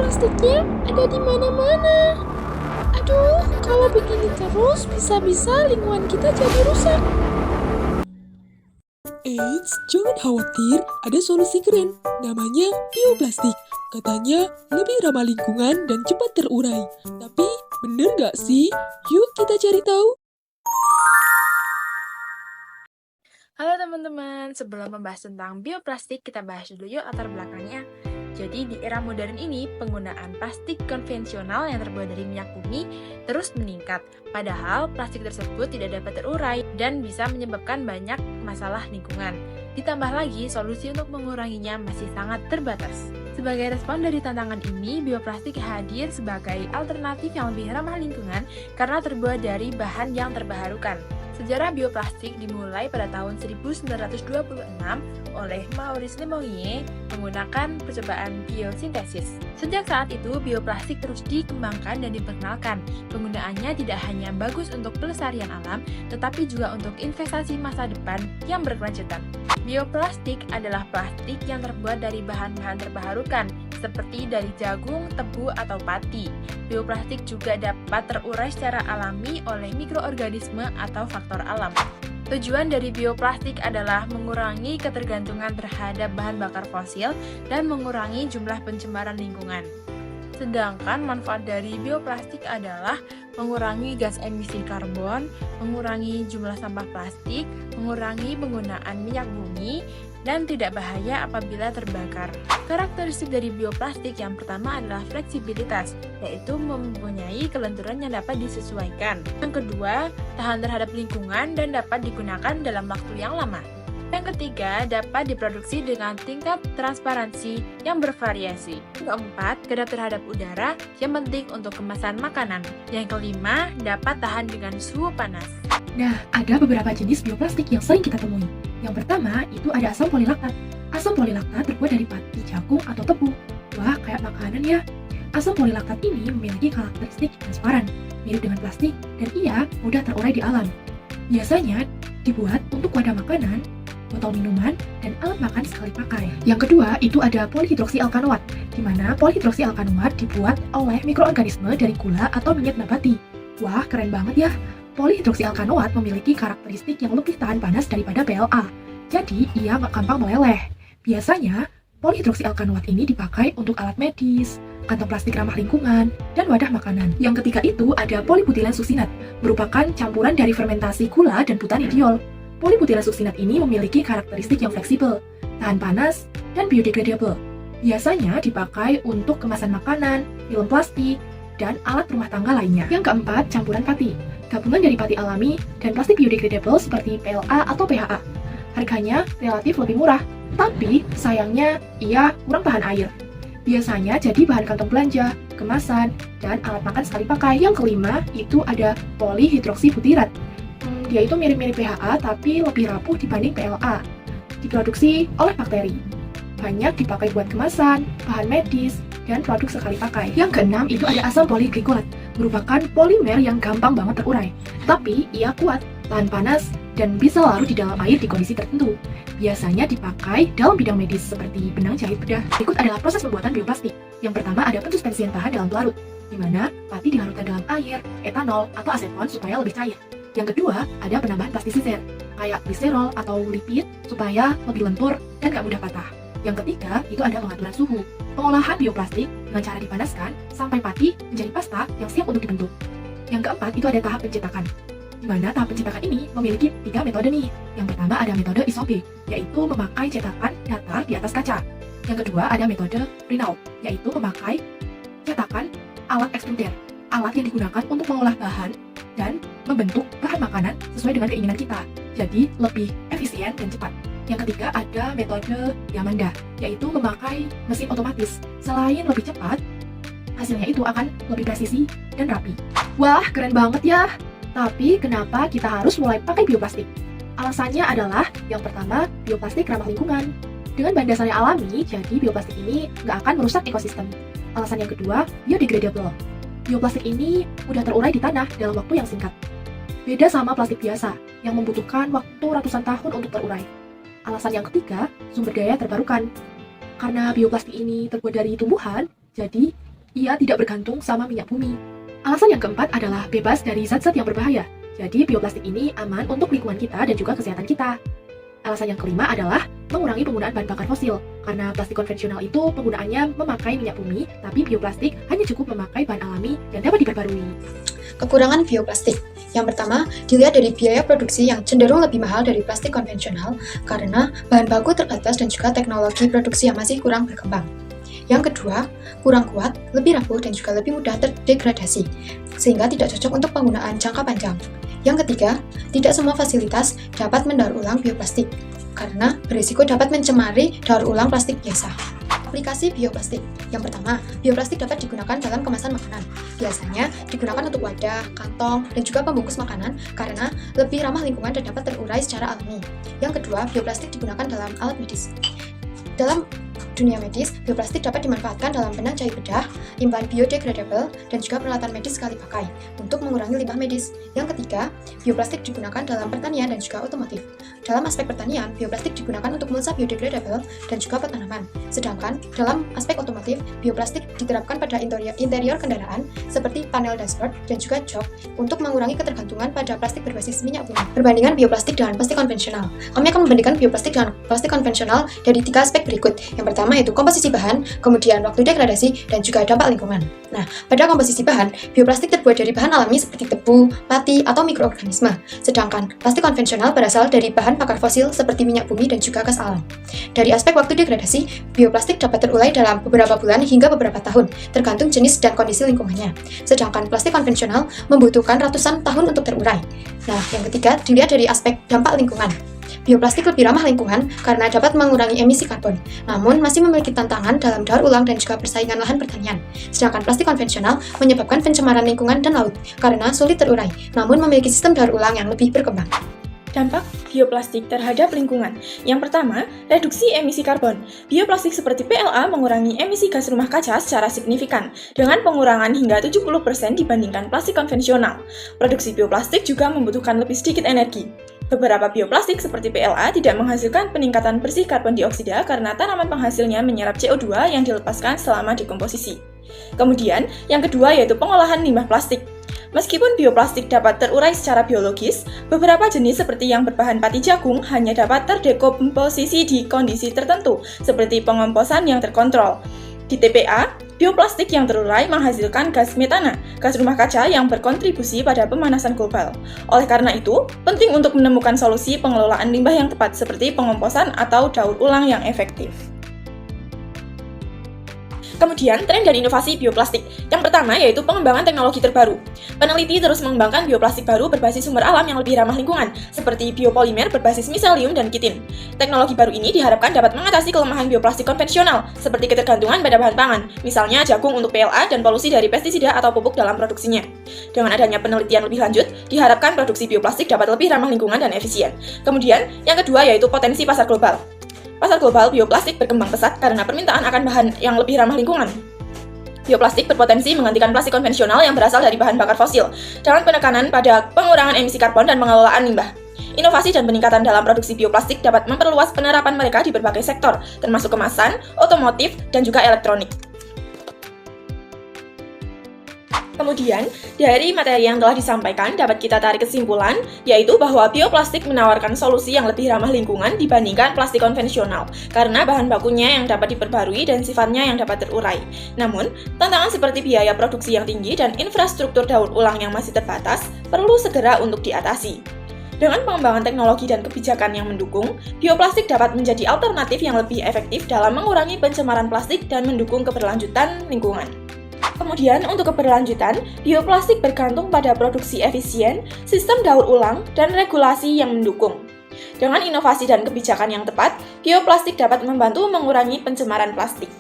plastiknya ada di mana-mana. Aduh, kalau begini terus bisa-bisa lingkungan kita jadi rusak. Eits, jangan khawatir, ada solusi keren. Namanya bioplastik. Katanya lebih ramah lingkungan dan cepat terurai. Tapi, bener nggak sih? Yuk kita cari tahu. Halo teman-teman, sebelum membahas tentang bioplastik, kita bahas dulu yuk latar belakangnya. Jadi di era modern ini, penggunaan plastik konvensional yang terbuat dari minyak bumi terus meningkat. Padahal plastik tersebut tidak dapat terurai dan bisa menyebabkan banyak masalah lingkungan. Ditambah lagi, solusi untuk menguranginya masih sangat terbatas. Sebagai respon dari tantangan ini, bioplastik hadir sebagai alternatif yang lebih ramah lingkungan karena terbuat dari bahan yang terbaharukan. Sejarah bioplastik dimulai pada tahun 1926 oleh Maurice Lemonnier menggunakan percobaan biosintesis. Sejak saat itu, bioplastik terus dikembangkan dan diperkenalkan. Penggunaannya tidak hanya bagus untuk pelestarian alam, tetapi juga untuk investasi masa depan yang berkelanjutan. Bioplastik adalah plastik yang terbuat dari bahan-bahan terbaharukan, seperti dari jagung, tebu, atau pati. Bioplastik juga dapat terurai secara alami oleh mikroorganisme atau faktor alam. Tujuan dari bioplastik adalah mengurangi ketergantungan terhadap bahan bakar fosil dan mengurangi jumlah pencemaran lingkungan. Sedangkan manfaat dari bioplastik adalah mengurangi gas emisi karbon, mengurangi jumlah sampah plastik, mengurangi penggunaan minyak bumi, dan tidak bahaya apabila terbakar. Karakteristik dari bioplastik yang pertama adalah fleksibilitas, yaitu mempunyai kelenturan yang dapat disesuaikan. Yang kedua, tahan terhadap lingkungan dan dapat digunakan dalam waktu yang lama. Yang ketiga, dapat diproduksi dengan tingkat transparansi yang bervariasi. Yang keempat, kedap terhadap udara yang penting untuk kemasan makanan. Yang kelima, dapat tahan dengan suhu panas. Nah, ada beberapa jenis bioplastik yang sering kita temui. Yang pertama, itu ada asam polilaktat. Asam polilaktat terbuat dari pati, jagung, atau tebu. Wah, kayak makanan ya. Asam polilaktat ini memiliki karakteristik transparan, mirip dengan plastik, dan ia mudah terurai di alam. Biasanya dibuat untuk wadah makanan, botol minuman, dan alat makan sekali pakai. Yang kedua, itu ada polihidroksialkanoat, di mana polihidroksialkanoat dibuat oleh mikroorganisme dari gula atau minyak nabati. Wah, keren banget ya! Polihidroksialkanoat memiliki karakteristik yang lebih tahan panas daripada PLA, jadi ia nggak gampang meleleh. Biasanya, polihidroksialkanoat ini dipakai untuk alat medis, kantong plastik ramah lingkungan, dan wadah makanan. Yang ketiga itu ada polibutilen suksinat, merupakan campuran dari fermentasi gula dan butanediol. Polibutilen suksinat ini memiliki karakteristik yang fleksibel, tahan panas, dan biodegradable. Biasanya dipakai untuk kemasan makanan, film plastik, dan alat rumah tangga lainnya. Yang keempat, campuran pati, gabungan dari pati alami dan plastik biodegradable seperti PLA atau PHA. Harganya relatif lebih murah, tapi sayangnya ia kurang tahan air. Biasanya jadi bahan kantong belanja, kemasan, dan alat makan sekali pakai. Yang kelima, itu ada polihidroksibutirat. Dia itu mirip-mirip PHA tapi lebih rapuh dibanding PLA. Diproduksi oleh bakteri. Banyak dipakai buat kemasan, bahan medis, dan produk sekali pakai. Yang keenam itu ada asam poliglikolat, merupakan polimer yang gampang banget terurai. Tapi ia kuat, tahan panas, dan bisa larut di dalam air di kondisi tertentu. Biasanya dipakai dalam bidang medis seperti benang jahit bedah. Berikut adalah proses pembuatan bioplastik. Yang pertama ada pensuspensian tahan dalam pelarut, di mana pati dilarutkan dalam air, etanol, atau aseton supaya lebih cair. Yang kedua, ada penambahan plastisiter, kayak gliserol atau lipid, supaya lebih lentur dan gak mudah patah. Yang ketiga, itu ada pengaturan suhu. Pengolahan bioplastik dengan cara dipanaskan sampai pati menjadi pasta yang siap untuk dibentuk. Yang keempat, itu ada tahap pencetakan. Di mana tahap pencetakan ini memiliki 3 metode nih. Yang pertama ada metode isopi, yaitu memakai cetakan datar di atas kaca. Yang kedua ada metode Renault, yaitu memakai cetakan alat ekstruder, alat yang digunakan untuk mengolah bahan dan membentuk bahan makanan sesuai dengan keinginan kita, jadi lebih efisien dan cepat. Yang ketiga ada metode Yamanda, yaitu memakai mesin otomatis. Selain lebih cepat, hasilnya itu akan lebih presisi dan rapi. Wah, keren banget ya! Tapi kenapa kita harus mulai pakai bioplastik? Alasannya adalah, yang pertama, bioplastik ramah lingkungan. Dengan bahan dasarnya alami, jadi bioplastik ini nggak akan merusak ekosistem. Alasan yang kedua, biodegradable. Bioplastik ini mudah terurai di tanah dalam waktu yang singkat. Beda sama plastik biasa, yang membutuhkan waktu ratusan tahun untuk terurai. Alasan yang ketiga, sumber daya terbarukan. Karena bioplastik ini terbuat dari tumbuhan, jadi ia tidak bergantung sama minyak bumi. Alasan yang keempat adalah bebas dari zat-zat yang berbahaya. Jadi bioplastik ini aman untuk lingkungan kita dan juga kesehatan kita. Alasan yang kelima adalah mengurangi penggunaan bahan bakar fosil. Karena plastik konvensional itu penggunaannya memakai minyak bumi, tapi bioplastik hanya cukup memakai bahan alami dan dapat diperbarui. Kekurangan bioplastik. Yang pertama, dilihat dari biaya produksi yang cenderung lebih mahal dari plastik konvensional karena bahan baku terbatas dan juga teknologi produksi yang masih kurang berkembang. Yang kedua, kurang kuat, lebih rapuh dan juga lebih mudah terdegradasi, sehingga tidak cocok untuk penggunaan jangka panjang. Yang ketiga, tidak semua fasilitas dapat mendaur ulang bioplastik, karena berisiko dapat mencemari daur ulang plastik biasa. Aplikasi bioplastik. Yang pertama, bioplastik dapat digunakan dalam kemasan makanan. Biasanya digunakan untuk wadah, kantong, dan juga pembungkus makanan karena lebih ramah lingkungan dan dapat terurai secara alami. Yang kedua, bioplastik digunakan dalam alat medis. Dalam dunia medis, bioplastik dapat dimanfaatkan dalam benang jahit bedah, implan biodegradable, dan juga peralatan medis sekali pakai untuk mengurangi limbah medis. Yang ketiga, bioplastik digunakan dalam pertanian dan juga otomotif. Dalam aspek pertanian, bioplastik digunakan untuk mulsa biodegradable dan juga petanaman. Sedangkan dalam aspek otomotif, bioplastik diterapkan pada interior kendaraan seperti panel dashboard dan juga jok untuk mengurangi ketergantungan pada plastik berbasis minyak bumi. Perbandingan bioplastik dengan plastik konvensional. Kami akan membandingkan bioplastik dengan plastik konvensional dari 3 aspek berikut. Yang pertama yaitu komposisi bahan, kemudian waktu degradasi, dan juga dampak lingkungan. Nah, pada komposisi bahan, bioplastik terbuat dari bahan alami seperti tebu, pati, atau mikroorganisme. Sedangkan plastik konvensional berasal dari bahan bakar fosil seperti minyak bumi dan juga gas alam. Dari aspek waktu degradasi, bioplastik dapat terurai dalam beberapa bulan hingga beberapa tahun, tergantung jenis dan kondisi lingkungannya. Sedangkan plastik konvensional membutuhkan ratusan tahun untuk terurai. Nah, yang ketiga, dilihat dari aspek dampak lingkungan. Bioplastik lebih ramah lingkungan karena dapat mengurangi emisi karbon, namun masih memiliki tantangan dalam daur ulang dan juga persaingan lahan pertanian. Sedangkan plastik konvensional menyebabkan pencemaran lingkungan dan laut karena sulit terurai, namun memiliki sistem daur ulang yang lebih berkembang. Dampak bioplastik terhadap lingkungan. Yang pertama, reduksi emisi karbon. Bioplastik seperti PLA mengurangi emisi gas rumah kaca secara signifikan, dengan pengurangan hingga 70% dibandingkan plastik konvensional. Produksi bioplastik juga membutuhkan lebih sedikit energi. Beberapa bioplastik seperti PLA tidak menghasilkan peningkatan bersih karbon dioksida karena tanaman penghasilnya menyerap CO2 yang dilepaskan selama dekomposisi. Kemudian, yang kedua yaitu pengolahan limbah plastik. Meskipun bioplastik dapat terurai secara biologis, beberapa jenis seperti yang berbahan pati jagung hanya dapat terdekomposisi di kondisi tertentu, seperti pengomposan yang terkontrol. Di TPA, bioplastik yang terurai menghasilkan gas metana, gas rumah kaca yang berkontribusi pada pemanasan global. Oleh karena itu, penting untuk menemukan solusi pengelolaan limbah yang tepat seperti pengomposan atau daur ulang yang efektif. Kemudian, tren dan inovasi bioplastik. Yang pertama yaitu pengembangan teknologi terbaru. Peneliti terus mengembangkan bioplastik baru berbasis sumber alam yang lebih ramah lingkungan, seperti biopolimer berbasis miselium dan kitin. Teknologi baru ini diharapkan dapat mengatasi kelemahan bioplastik konvensional, seperti ketergantungan pada bahan pangan, misalnya jagung untuk PLA dan polusi dari pestisida atau pupuk dalam produksinya. Dengan adanya penelitian lebih lanjut, diharapkan produksi bioplastik dapat lebih ramah lingkungan dan efisien. Kemudian, yang kedua yaitu potensi pasar global. Pasar global bioplastik berkembang pesat karena permintaan akan bahan yang lebih ramah lingkungan. Bioplastik berpotensi menggantikan plastik konvensional yang berasal dari bahan bakar fosil, dengan penekanan pada pengurangan emisi karbon dan pengelolaan limbah. Inovasi dan peningkatan dalam produksi bioplastik dapat memperluas penerapan mereka di berbagai sektor, termasuk kemasan, otomotif, dan juga elektronik. Kemudian, dari materi yang telah disampaikan dapat kita tarik kesimpulan, yaitu bahwa bioplastik menawarkan solusi yang lebih ramah lingkungan dibandingkan plastik konvensional, karena bahan bakunya yang dapat diperbarui dan sifatnya yang dapat terurai. Namun, tantangan seperti biaya produksi yang tinggi dan infrastruktur daur ulang yang masih terbatas perlu segera untuk diatasi. Dengan pengembangan teknologi dan kebijakan yang mendukung, bioplastik dapat menjadi alternatif yang lebih efektif dalam mengurangi pencemaran plastik dan mendukung keberlanjutan lingkungan. Kemudian, untuk keberlanjutan, bioplastik bergantung pada produksi efisien, sistem daur ulang, dan regulasi yang mendukung. Dengan inovasi dan kebijakan yang tepat, bioplastik dapat membantu mengurangi pencemaran plastik.